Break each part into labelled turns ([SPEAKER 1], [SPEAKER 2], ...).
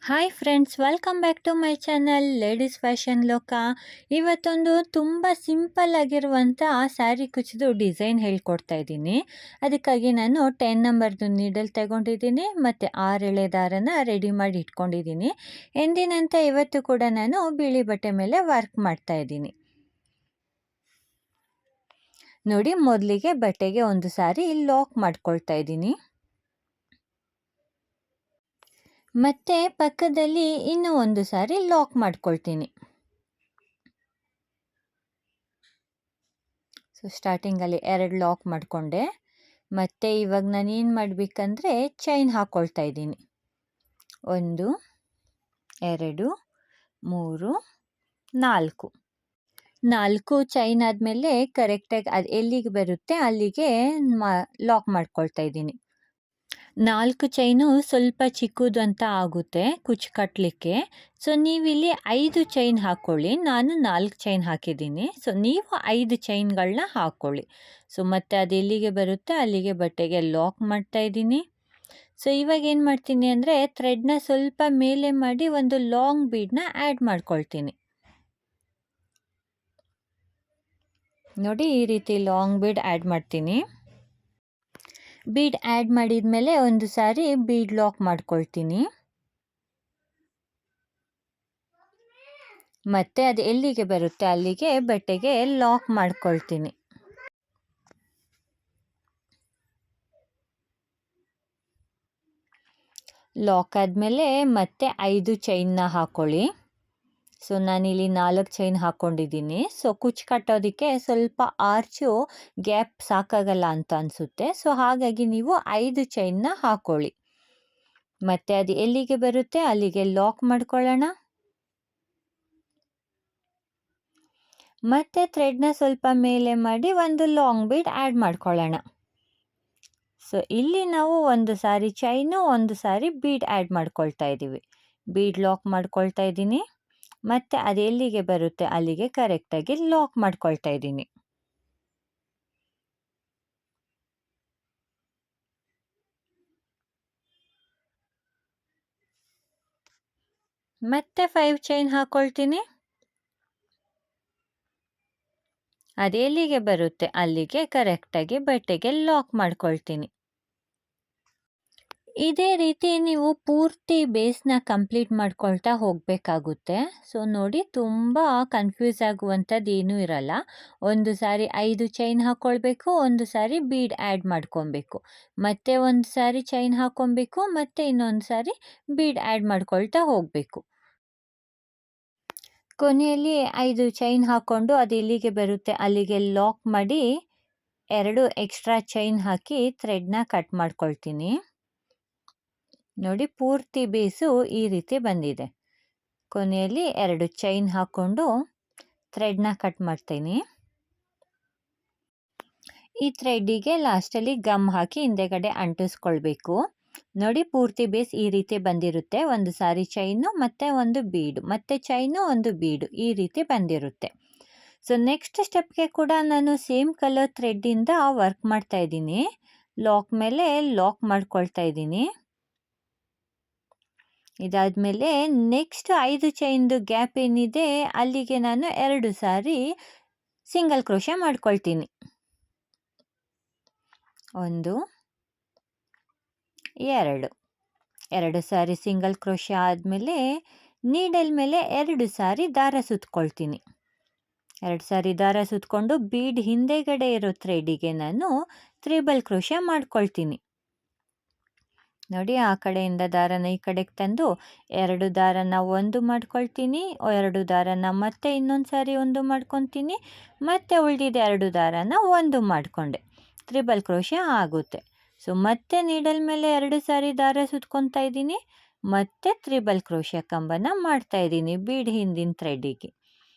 [SPEAKER 1] Hi friends, welcome back to my channel ladies fashion ಲೋಕ. ಇವತ್ತೊಂದು ತುಂಬ ಸಿಂಪಲ್ ಆಗಿರುವಂಥ ಸ್ಯಾರಿ ಕುಚ್ಚದು ಡಿಸೈನ್ ಹೇಳ್ಕೊಡ್ತಾ ಇದ್ದೀನಿ. ಅದಕ್ಕಾಗಿ ನಾನು 10 ನಂಬರ್ದು ನೀಡಲ್ ತಗೊಂಡಿದ್ದೀನಿ ಮತ್ತು 6 ಎಳೆ ದಾರನ ರೆಡಿ ಮಾಡಿ ಇಟ್ಕೊಂಡಿದ್ದೀನಿ. ಎಂದಿನಂತೆ ಇವತ್ತು ಕೂಡ ನಾನು ಬಿಳಿ ಬಟ್ಟೆ ಮೇಲೆ ವರ್ಕ್ ಮಾಡ್ತಾ ಇದ್ದೀನಿ. ನೋಡಿ, ಮೊದಲಿಗೆ ಬಟ್ಟೆಗೆ ಒಂದು ಸಾರಿ ಲಾಕ್ ಮಾಡ್ಕೊಳ್ತಾ ಇದ್ದೀನಿ. ಮತ್ತೆ ಪಕ್ಕದಲ್ಲಿ ಇನ್ನೂ ಒಂದು ಸಾರಿ ಲಾಕ್ ಮಾಡ್ಕೊಳ್ತೀನಿ. ಸೊ ಸ್ಟಾರ್ಟಿಂಗಲ್ಲಿ 2 ಲಾಕ್ ಮಾಡಿಕೊಂಡೆ. ಮತ್ತು ಇವಾಗ ನಾನು ಏನು ಮಾಡಬೇಕಂದ್ರೆ ಚೈನ್ ಹಾಕ್ಕೊಳ್ತಾ ಇದ್ದೀನಿ. 1 2 3 4 4 ಚೈನ್ ಆದಮೇಲೆ ಕರೆಕ್ಟಾಗಿ ಅದು ಎಲ್ಲಿಗೆ ಬರುತ್ತೆ ಅಲ್ಲಿಗೆ ಲಾಕ್ ಮಾಡ್ಕೊಳ್ತಾ ಇದ್ದೀನಿ. 4 ಚೈನು ಸ್ವಲ್ಪ ಚಿಕ್ಕದು ಅಂತ ಆಗುತ್ತೆ ಕುಚ್ಚು ಕಟ್ಟಲಿಕ್ಕೆ. ಸೊ ನೀವಿಲ್ಲಿ 5 ಚೈನ್ ಹಾಕ್ಕೊಳ್ಳಿ. ನಾನು 4 ಚೈನ್ ಹಾಕಿದ್ದೀನಿ. ಸೊ ನೀವು 5 ಚೈನ್ಗಳನ್ನ ಹಾಕ್ಕೊಳ್ಳಿ. ಸೊ ಮತ್ತೆ ಅದು ಎಲ್ಲಿಗೆ ಬರುತ್ತೆ ಅಲ್ಲಿಗೆ ಬಟ್ಟೆಗೆ ಲಾಕ್ ಮಾಡ್ತಾ ಇದ್ದೀನಿ. ಸೊ ಇವಾಗ ಏನು ಮಾಡ್ತೀನಿ ಅಂದರೆ ಥ್ರೆಡ್ನ ಸ್ವಲ್ಪ ಮೇಲೆ ಮಾಡಿ ಒಂದು ಲಾಂಗ್ ಬೀಡನ್ನ ಆ್ಯಡ್ ಮಾಡ್ಕೊಳ್ತೀನಿ. ನೋಡಿ, ಈ ರೀತಿ ಲಾಂಗ್ ಬೀಡ್ ಆ್ಯಡ್ ಮಾಡ್ತೀನಿ. ಬೀಡ್ ಆ್ಯಡ್ ಮಾಡಿದ ಮೇಲೆ ಒಂದು ಸಾರಿ ಬೀಡ್ ಲಾಕ್ ಮಾಡ್ಕೊಳ್ತೀನಿ. ಮತ್ತು ಅದು ಎಲ್ಲಿಗೆ ಬರುತ್ತೆ ಅಲ್ಲಿಗೆ ಬಟ್ಟೆಗೆ ಲಾಕ್ ಮಾಡ್ಕೊಳ್ತೀನಿ. ಲಾಕ್ ಆದಮೇಲೆ ಮತ್ತೆ 5 ಚೈನ್ನ ಹಾಕ್ಕೊಳ್ಳಿ. ಸೊ ನಾನಿಲ್ಲಿ 4 ಚೈನ್ ಹಾಕ್ಕೊಂಡಿದ್ದೀನಿ. ಸೊ ಕುಚ್ಚು ಕಟ್ಟೋದಕ್ಕೆ ಸ್ವಲ್ಪ ಆರ್ಚು ಗ್ಯಾಪ್ ಸಾಕಾಗಲ್ಲ ಅಂತ ಅನಿಸುತ್ತೆ. ಸೊ ಹಾಗಾಗಿ ನೀವು 5 ಚೈನ್ನ ಹಾಕ್ಕೊಳ್ಳಿ. ಮತ್ತು ಅದು ಎಲ್ಲಿಗೆ ಬರುತ್ತೆ ಅಲ್ಲಿಗೆ ಲಾಕ್ ಮಾಡ್ಕೊಳ್ಳೋಣ. ಮತ್ತು ಥ್ರೆಡ್ನ ಸ್ವಲ್ಪ ಮೇಲೆ ಮಾಡಿ ಒಂದು ಲಾಂಗ್ ಬೀಡ್ ಆ್ಯಡ್ ಮಾಡ್ಕೊಳ್ಳೋಣ. ಸೊ ಇಲ್ಲಿ ನಾವು ಒಂದು ಸಾರಿ ಚೈನು ಒಂದು ಸಾರಿ ಬೀಡ್ ಆ್ಯಡ್ ಮಾಡ್ಕೊಳ್ತಾ ಇದ್ದೀವಿ. ಬೀಡ್ ಲಾಕ್ ಮಾಡ್ಕೊಳ್ತಾ ಇದ್ದೀನಿ. ಮತ್ತು ಅದು ಎಲ್ಲಿಗೆ ಬರುತ್ತೆ ಅಲ್ಲಿಗೆ ಕರೆಕ್ಟಾಗಿ ಲಾಕ್ ಮಾಡ್ಕೊಳ್ತಾ ಇದ್ದೀನಿ. ಮತ್ತೆ 5 ಚೈನ್ ಹಾಕ್ಕೊಳ್ತೀನಿ. ಅದು ಎಲ್ಲಿಗೆ ಬರುತ್ತೆ ಅಲ್ಲಿಗೆ ಕರೆಕ್ಟಾಗಿ ಬಟ್ಟೆಗೆ ಲಾಕ್ ಮಾಡ್ಕೊಳ್ತೀನಿ. ಇದೇ ರೀತಿ ನೀವು ಪೂರ್ತಿ ಬೇಸ್ನ ಕಂಪ್ಲೀಟ್ ಮಾಡ್ಕೊಳ್ತಾ ಹೋಗಬೇಕಾಗುತ್ತೆ. ಸೊ ನೋಡಿ, ತುಂಬ ಕನ್ಫ್ಯೂಸ್ ಆಗುವಂಥದ್ದು ಏನೂ ಇರಲ್ಲ. ಒಂದು ಸಾರಿ 5 ಚೈನ್ ಹಾಕ್ಕೊಳ್ಬೇಕು, ಒಂದು ಸಾರಿ ಬೀಡ್ ಆ್ಯಡ್ ಮಾಡ್ಕೊಬೇಕು, ಮತ್ತೆ ಒಂದು ಸಾರಿ ಚೈನ್ ಹಾಕ್ಕೊಬೇಕು, ಮತ್ತು ಇನ್ನೊಂದು ಸಾರಿ ಬೀಡ್ ಆ್ಯಡ್ ಮಾಡ್ಕೊಳ್ತಾ ಹೋಗಬೇಕು. ಕೊನೆಯಲ್ಲಿ 5 ಚೈನ್ ಹಾಕ್ಕೊಂಡು ಅದು ಎಲ್ಲಿಗೆ ಬರುತ್ತೆ ಅಲ್ಲಿಗೆ ಲಾಕ್ ಮಾಡಿ 2 ಎಕ್ಸ್ಟ್ರಾ ಚೈನ್ ಹಾಕಿ ಥ್ರೆಡ್ನ ಕಟ್ ಮಾಡ್ಕೊಳ್ತೀನಿ. ನೋಡಿ, ಪೂರ್ತಿ ಬೇಸು ಈ ರೀತಿ ಬಂದಿದೆ. ಕೊನೆಯಲ್ಲಿ 2 ಚೈನ್ ಹಾಕ್ಕೊಂಡು ಥ್ರೆಡ್ನ ಕಟ್ ಮಾಡ್ತೀನಿ. ಈ ಥ್ರೆಡ್ಡಿಗೆ ಲಾಸ್ಟಲ್ಲಿ ಗಮ್ ಹಾಕಿ ಹಿಂದೆಗಡೆ ಅಂಟಿಸ್ಕೊಳ್ಬೇಕು. ನೋಡಿ, ಪೂರ್ತಿ ಬೇಸ್ ಈ ರೀತಿ ಬಂದಿರುತ್ತೆ. ಒಂದು ಸಾರಿ ಚೈನು ಮತ್ತು ಒಂದು ಬೀಡು, ಮತ್ತು ಚೈನು ಒಂದು ಬೀಡು ಈ ರೀತಿ ಬಂದಿರುತ್ತೆ. ಸೊ ನೆಕ್ಸ್ಟ್ ಸ್ಟೆಪ್ಗೆ ಕೂಡ ನಾನು ಸೇಮ್ ಕಲರ್ ಥ್ರೆಡ್ಡಿಂದ ವರ್ಕ್ ಮಾಡ್ತಾ ಇದ್ದೀನಿ. ಲಾಕ್ ಮೇಲೆ ಲಾಕ್ ಮಾಡ್ಕೊಳ್ತಾ ಇದ್ದೀನಿ. ಇದಾದಮೇಲೆ ನೆಕ್ಸ್ಟ್ 5 ಚೈನ್ದು ಗ್ಯಾಪ್ ಏನಿದೆ ಅಲ್ಲಿಗೆ ನಾನು 2 ಸಾರಿ ಸಿಂಗಲ್ ಕ್ರೋಶೆ ಮಾಡ್ಕೊಳ್ತೀನಿ. 1 2 ಸಾರಿ ಸಿಂಗಲ್ ಕ್ರೋಶೆ ಆದಮೇಲೆ ನೀಡಲ್ ಮೇಲೆ 2 ಸಾರಿ ದಾರ ಸುತ್ಕೊಳ್ತೀನಿ. 2 ಸಾರಿ ದಾರ ಸುತ್ಕೊಂಡು ಬೀಡ್ ಹಿಂದೆಗಡೆ ಇರೋ ಥ್ರೆಡಿಗೆ ನಾನು ತ್ರಿಬಲ್ ಕ್ರೋಶೆ ಮಾಡ್ಕೊಳ್ತೀನಿ. ನೋಡಿ, ಆ ಕಡೆಯಿಂದ ದಾರನ ಈ ಕಡೆಗೆ ತಂದು 2 ದಾರನ ಒಂದು ಮಾಡ್ಕೊಳ್ತೀನಿ, 2 ದಾರನ ಮತ್ತೆ ಇನ್ನೊಂದು ಸಾರಿ ಒಂದು ಮಾಡ್ಕೊತೀನಿ, ಮತ್ತು ಉಳಿದಿದ್ದ 2 ದಾರನ ಒಂದು ಮಾಡಿಕೊಂಡೆ. ತ್ರಿಬಲ್ ಕ್ರೋಶೆ ಆಗುತ್ತೆ. ಸೊ ಮತ್ತೆ ನೀಡಲ್ ಮೇಲೆ 2 ಸಾರಿ ದಾರ ಸುತ್ಕೊತಾ ಇದ್ದೀನಿ, ಮತ್ತು ತ್ರಿಬಲ್ ಕ್ರೋಶೆ ಕಂಬನ ಮಾಡ್ತಾ ಇದ್ದೀನಿ ಬೀಡ್ ಹಿಂದಿನ ಥ್ರೆಡ್ಡಿಗೆ.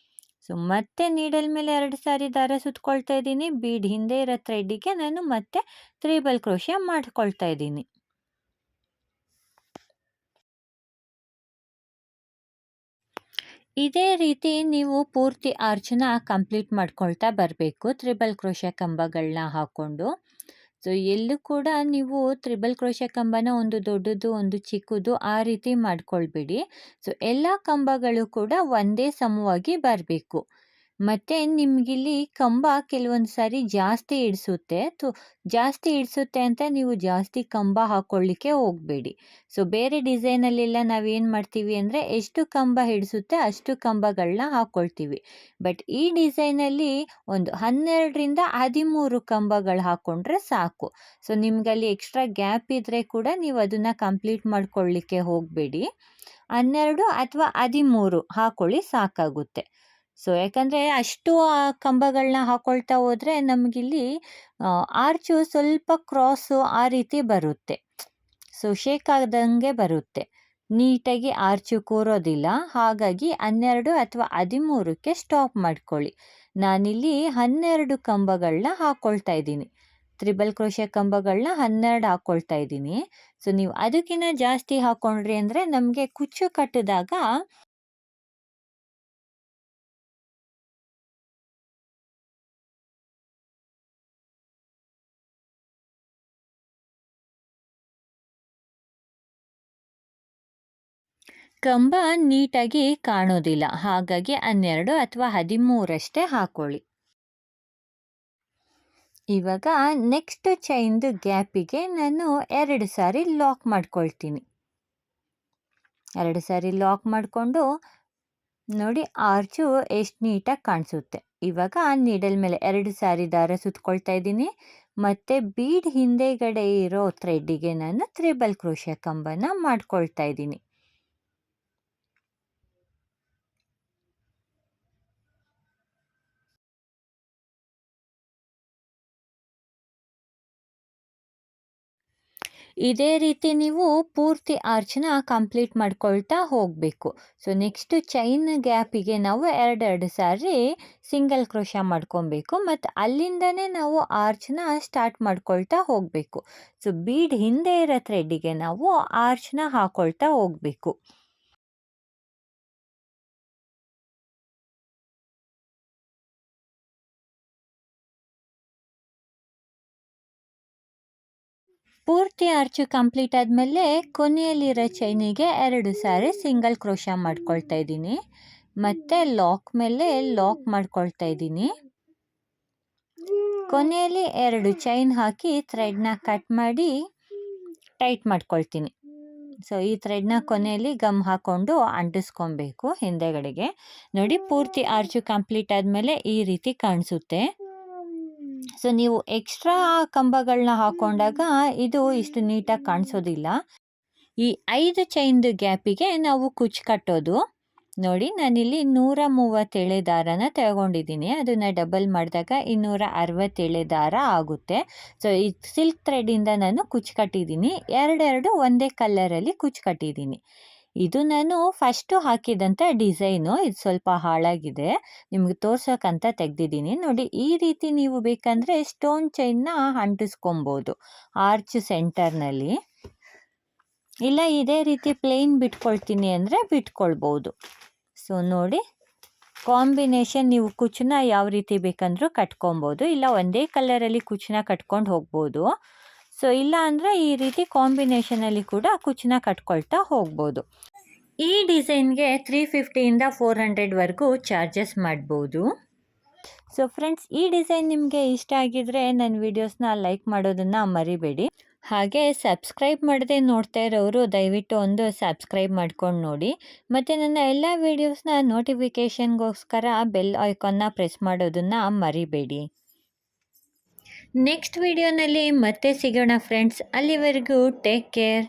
[SPEAKER 1] ಸೊ ಮತ್ತೆ ನೀಡಲ್ ಮೇಲೆ 2 ಸಾರಿ ದಾರ ಸುತ್ಕೊಳ್ತಾ ಇದ್ದೀನಿ. ಬೀಡ್ ಹಿಂದೆ ಇರೋ ಥ್ರೆಡ್ಡಿಗೆ ನಾನು ಮತ್ತೆ ತ್ರಿಬಲ್ ಕ್ರೋಶೆ ಮಾಡ್ಕೊಳ್ತಾ ಇದ್ದೀನಿ. ಇದೇ ರೀತಿ ನೀವು ಪೂರ್ತಿ ಆರ್ಚನ್ನ ಕಂಪ್ಲೀಟ್ ಮಾಡ್ಕೊಳ್ತಾ ಬರಬೇಕು ತ್ರಿಬಲ್ ಕ್ರೋಶೆ ಕಂಬಗಳನ್ನ ಹಾಕ್ಕೊಂಡು. ಸೊ ಎಲ್ಲೂ ಕೂಡ ನೀವು ತ್ರಿಬಲ್ ಕ್ರೋಶೆ ಕಂಬನ ಒಂದು ದೊಡ್ಡದು ಒಂದು ಚಿಕ್ಕದು ಆ ರೀತಿ ಮಾಡ್ಕೊಳ್ಬೇಡಿ. ಸೊ ಎಲ್ಲ ಕಂಬಗಳು ಕೂಡ ಒಂದೇ ಸಮವಾಗಿ ಬರಬೇಕು. ಮತ್ತು ನಿಮಗಿಲ್ಲಿ ಕಂಬ ಕೆಲವೊಂದು ಸಾರಿ ಜಾಸ್ತಿ ಜಾಸ್ತಿ ಇಡಿಸುತ್ತೆ ಅಂತ ನೀವು ಜಾಸ್ತಿ ಕಂಬ ಹಾಕ್ಕೊಳ್ಳಿಕ್ಕೆ ಹೋಗಬೇಡಿ. ಸೊ ಬೇರೆ ಡಿಸೈನಲ್ಲೆಲ್ಲ ನಾವೇನು ಮಾಡ್ತೀವಿ ಅಂದರೆ ಎಷ್ಟು ಕಂಬ ಹಿಡಿಸುತ್ತೆ ಅಷ್ಟು ಕಂಬಗಳನ್ನ ಹಾಕ್ಕೊಳ್ತೀವಿ. ಬಟ್ ಈ ಡಿಸೈನಲ್ಲಿ ಒಂದು 12ರಿಂದ 13 ಕಂಬಗಳು ಹಾಕ್ಕೊಂಡ್ರೆ ಸಾಕು. ಸೊ ನಿಮಗಲ್ಲಿ ಎಕ್ಸ್ಟ್ರಾ ಗ್ಯಾಪ್ ಇದ್ದರೆ ಕೂಡ ನೀವು ಅದನ್ನು ಕಂಪ್ಲೀಟ್ ಮಾಡ್ಕೊಳ್ಳಿಕ್ಕೆ ಹೋಗಬೇಡಿ. 12 ಅಥವಾ 13 ಹಾಕ್ಕೊಳ್ಳಿ ಸಾಕಾಗುತ್ತೆ. ಸೊ ಯಾಕಂದರೆ ಅಷ್ಟು ಕಂಬಗಳನ್ನ ಹಾಕ್ಕೊಳ್ತಾ ಹೋದರೆ ನಮಗಿಲ್ಲಿ ಆರ್ಚು ಸ್ವಲ್ಪ ಕ್ರಾಸು ಆ ರೀತಿ ಬರುತ್ತೆ. ಸೊ ಶೇಕ್ ಆದಂಗೆ ಬರುತ್ತೆ, ನೀಟಾಗಿ ಆರ್ಚು ಕೂರೋದಿಲ್ಲ. ಹಾಗಾಗಿ 12 ಅಥವಾ 13ಕ್ಕೆ ಸ್ಟಾಪ್ ಮಾಡ್ಕೊಳ್ಳಿ. ನಾನಿಲ್ಲಿ 12 ಕಂಬಗಳನ್ನ ಹಾಕ್ಕೊಳ್ತಾ ಇದ್ದೀನಿ. ತ್ರಿಬಲ್ ಕ್ರೋಶೆ ಕಂಬಗಳನ್ನ 12 ಹಾಕ್ಕೊಳ್ತಾ ಇದ್ದೀನಿ. ಸೊ ನೀವು ಅದಕ್ಕಿಂತ ಜಾಸ್ತಿ ಹಾಕ್ಕೊಂಡ್ರಿ ಅಂದರೆ ನಮಗೆ ಕುಚ್ಚು ಕಟ್ಟಿದಾಗ ಕಂಬ ನೀಟಾಗಿ ಕಾಣೋದಿಲ್ಲ. ಹಾಗಾಗಿ 12 ಅಥವಾ 13 ಹಾಕ್ಕೊಳ್ಳಿ. ಇವಾಗ ನೆಕ್ಸ್ಟ್ ಚೈನ್ದು ಗ್ಯಾಪಿಗೆ ನಾನು 2 ಸಾರಿ ಲಾಕ್ ಮಾಡ್ಕೊಳ್ತೀನಿ. 2 ಸಾರಿ ಲಾಕ್ ಮಾಡಿಕೊಂಡು ನೋಡಿ ಆರ್ಚು ಎಷ್ಟು ನೀಟಾಗಿ ಕಾಣಿಸುತ್ತೆ. ಇವಾಗ ನೀಡಲ್ ಮೇಲೆ 2 ಸಾರಿ ದಾರ ಸುತ್ಕೊಳ್ತಾ ಇದ್ದೀನಿ. ಮತ್ತು ಬೀಡ್ ಹಿಂದೆಗಡೆ ಇರೋ ಥ್ರೆಡ್ಡಿಗೆ ನಾನು ತ್ರಿಬಲ್ ಕ್ರೋಶೆ ಕಂಬನ ಮಾಡ್ಕೊಳ್ತಾ ಇದ್ದೀನಿ. ಇದೇ ರೀತಿ ನೀವು ಪೂರ್ತಿ ಆರ್ಚನ್ನ ಕಂಪ್ಲೀಟ್ ಮಾಡ್ಕೊಳ್ತಾ ಹೋಗಬೇಕು. ಸೊ ನೆಕ್ಸ್ಟ್ ಚೈನ್ ಗ್ಯಾಪಿಗೆ ನಾವು 2 ಸಾರಿ ಸಿಂಗಲ್ ಕ್ರೋಶ ಮಾಡ್ಕೊಬೇಕು ಮತ್ತು ಅಲ್ಲಿಂದನೇ ನಾವು ಆರ್ಚನ್ನ ಸ್ಟಾರ್ಟ್ ಮಾಡ್ಕೊಳ್ತಾ ಹೋಗಬೇಕು. ಸೊ ಬೀಡ್ ಹಿಂದೆ ಇರೋ ಥ್ರೆಡ್ಡಿಗೆ ನಾವು ಆರ್ಚನ್ನ ಹಾಕ್ಕೊಳ್ತಾ ಹೋಗಬೇಕು. ಪೂರ್ತಿ ಆರ್ಚು ಕಂಪ್ಲೀಟ್ ಆದಮೇಲೆ ಕೊನೆಯಲ್ಲಿರೋ ಚೈನಿಗೆ 2 ಸಾರಿ ಸಿಂಗಲ್ ಕ್ರೋಶ ಮಾಡ್ಕೊಳ್ತಾ ಇದ್ದೀನಿ. ಮತ್ತು ಲಾಕ್ ಮೇಲೆ ಲಾಕ್ ಮಾಡ್ಕೊಳ್ತಾ ಇದ್ದೀನಿ. ಕೊನೆಯಲ್ಲಿ 2 ಚೈನ್ ಹಾಕಿ ಥ್ರೆಡ್ನ ಕಟ್ ಮಾಡಿ ಟೈಟ್ ಮಾಡ್ಕೊಳ್ತೀನಿ. ಸೊ ಈ ಥ್ರೆಡ್ನ ಕೊನೆಯಲ್ಲಿ ಗಮ್ ಹಾಕ್ಕೊಂಡು ಅಂಟಿಸ್ಕೊಬೇಕು ಹಿಂದೆಗಡೆಗೆ. ನೋಡಿ ಪೂರ್ತಿ ಆರ್ಚು ಕಂಪ್ಲೀಟ್ ಆದಮೇಲೆ ಈ ರೀತಿ ಕಾಣಿಸುತ್ತೆ. ಸೊ ನೀವು ಎಕ್ಸ್ಟ್ರಾ ಕಂಬಗಳನ್ನ ಹಾಕ್ಕೊಂಡಾಗ ಇದು ಇಷ್ಟು ನೀಟಾಗಿ ಕಾಣಿಸೋದಿಲ್ಲ. ಈ 5 ಚೈನ್ದು ಗ್ಯಾಪಿಗೆ ನಾವು ಕುಚ್ಚು ಕಟ್ಟೋದು. ನೋಡಿ ನಾನಿಲ್ಲಿ 137 ದಾರನ ತಗೊಂಡಿದ್ದೀನಿ. ಅದನ್ನು ಡಬಲ್ ಮಾಡಿದಾಗ 267 ದಾರ ಆಗುತ್ತೆ. ಸೊ ಈ ಸಿಲ್ಕ್ ಥ್ರೆಡ್ಡಿಂದ ನಾನು ಕುಚ್ಚು ಕಟ್ಟಿದ್ದೀನಿ. 2 ಒಂದೇ ಕಲರಲ್ಲಿ ಕುಚ್ಚು ಕಟ್ಟಿದ್ದೀನಿ. ಇದು ನಾನು ಫಸ್ಟು ಹಾಕಿದಂಥ ಡಿಸೈನು. ಇದು ಸ್ವಲ್ಪ ಹಾಳಾಗಿದೆ, ನಿಮಗೆ ತೋರ್ಸೋಕ್ಕಂತ ತೆಗೆದಿದ್ದೀನಿ. ನೋಡಿ ಈ ರೀತಿ ನೀವು ಬೇಕಂದರೆ ಸ್ಟೋನ್ ಚೈನ್ನ ಅಂಟಿಸ್ಕೊಬೋದು ಆರ್ಚ್ ಸೆಂಟರ್ನಲ್ಲಿ. ಇಲ್ಲ ಇದೇ ರೀತಿ ಪ್ಲೇನ್ ಬಿಟ್ಕೊಳ್ತೀನಿ ಅಂದರೆ ಬಿಟ್ಕೊಳ್ಬೋದು. ಸೊ ನೋಡಿ ಕಾಂಬಿನೇಷನ್ ನೀವು ಕುಚ್ಚನ್ನ ಯಾವ ರೀತಿ ಬೇಕಂದ್ರೂ ಕಟ್ಕೊಬೋದು. ಇಲ್ಲ ಒಂದೇ ಕಲರಲ್ಲಿ ಕುಚ್ಚನ್ನ ಕಟ್ಕೊಂಡು ಹೋಗ್ಬೋದು. ಸೊ ಇಲ್ಲ ಅಂದರೆ ಈ ರೀತಿ ಕಾಂಬಿನೇಷನಲ್ಲಿ ಕೂಡ ಕುಚ್ಚನ್ನ ಕಟ್ಕೊಳ್ತಾ ಹೋಗ್ಬೋದು. ಈ ಡಿಸೈನ್ಗೆ 350ಇಂದ 400ವರೆಗೂ ಚಾರ್ಜಸ್ ಮಾಡ್ಬೋದು. ಸೊ ಫ್ರೆಂಡ್ಸ್, ಈ ಡಿಸೈನ್ ನಿಮಗೆ ಇಷ್ಟ ಆಗಿದ್ರೆ ನನ್ನ ವಿಡಿಯೋಸ್ನ ಲೈಕ್ ಮಾಡೋದನ್ನು ಮರಿಬೇಡಿ. ಹಾಗೆ ಸಬ್ಸ್ಕ್ರೈಬ್ ಮಾಡದೆ ನೋಡ್ತಾ ಇರೋರು ದಯವಿಟ್ಟು ಒಂದು ಸಬ್ಸ್ಕ್ರೈಬ್ ಮಾಡ್ಕೊಂಡು ನೋಡಿ. ಮತ್ತು ನನ್ನ ಎಲ್ಲ ವೀಡಿಯೋಸ್ನ ನೋಟಿಫಿಕೇಷನ್ಗೋಸ್ಕರ ಬೆಲ್ ಐಕಾನ್ನ ಪ್ರೆಸ್ ಮಾಡೋದನ್ನು ಮರಿಬೇಡಿ. ನೆಕ್ಸ್ಟ್ ವಿಡಿಯೋನಲ್ಲಿ ಮತ್ತೆ ಸಿಗೋಣ ಫ್ರೆಂಡ್ಸ್. ಅಲ್ಲಿವರೆಗೂ ಟೇಕ್ ಕೇರ್.